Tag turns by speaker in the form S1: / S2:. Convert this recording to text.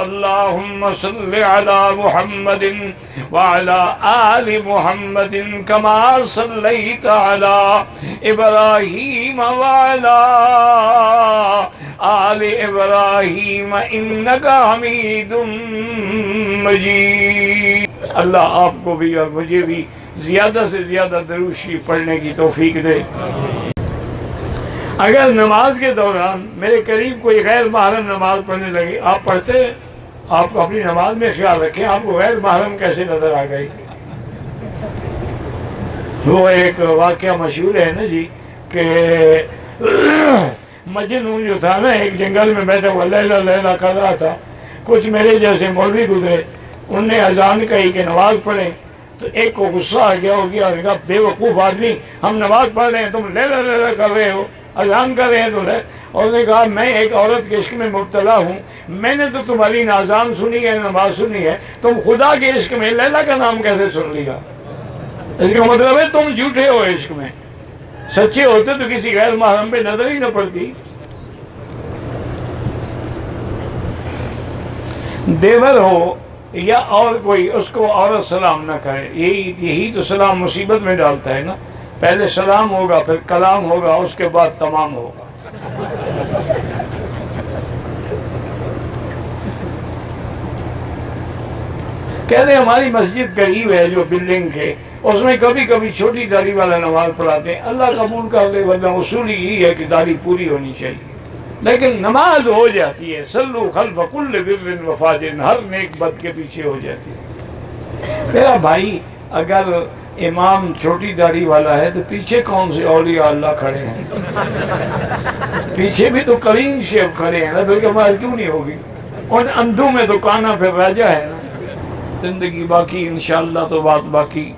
S1: اللہم صلی علی محمد وعلی آل محمد کما صلیت علی ابراہیم وعلی آل ابراہیم انکا حمید مجید۔ اللہ آپ کو بھی اور مجھے بھی زیادہ سے زیادہ درود شریف پڑھنے کی توفیق دے۔ اگر نماز کے دوران میرے قریب کوئی غیر محرم نماز پڑھنے لگے، آپ پڑھتے ہیں، آپ کو اپنی نماز میں خیال رکھیں، آپ کو غیر محرم کیسے نظر آ گئی؟ وہ ایک واقعہ مشہور ہے نا جی کہ مجنون جو تھا نا ایک جنگل میں بیٹھا ہوا لیلا لیلا کر رہا تھا، کچھ میرے جیسے مولوی گزرے، انہوں نے اذان کہی کہ نماز پڑھیں، تو ایک کو غصہ آ گیا ہو گیا اور کہا بے وقوف آدمی، ہم نماز پڑھ رہے ہیں تم لیلا لیلا کر رہے ہو، اذان کر رہے ہیں تو اور نے کہا میں ایک عورت کے عشق میں مبتلا ہوں، میں نے تو تمہاری نہ اذان سنی ہے نہ نماز سنی ہے، تم خدا کے عشق میں لیلا کا نام کیسے سن لیا؟ اس کا مطلب ہے تم جھوٹے ہو عشق میں، سچے ہوتے تو کسی غیر محرم پہ نظر ہی نہ پڑتی۔ دیور ہو یا اور کوئی، اس کو عورت سلام نہ کرے، یہی تو سلام مصیبت میں ڈالتا ہے نا، پہلے سلام ہوگا پھر کلام ہوگا اس کے بعد تمام ہوگا۔ کہتے ہیں ہماری مسجد قریب ہے جو بلڈنگ کے، اس میں کبھی کبھی چھوٹی داڑھی والا نماز پڑھاتے ہیں، اللہ قبول کر لے، ورنہ اصول یہی ہے کہ داڑھی پوری ہونی چاہیے، لیکن نماز ہو جاتی ہے، صلو خلف کل بر و فاجر، ہر نیک بد کے پیچھے ہو جاتی ہے۔ میرا بھائی اگر امام چھوٹی داڑھی والا ہے تو پیچھے کون سے اولیاء اللہ کھڑے ہیں؟ پیچھے بھی تو کریم شیخ کھڑے ہیں نا، پھر نماز کیوں نہیں ہوگی؟ ان اندھوں میں تو کانا پھر راجہ ہے نا۔ زندگی باقی انشاءاللہ تو بات باقی۔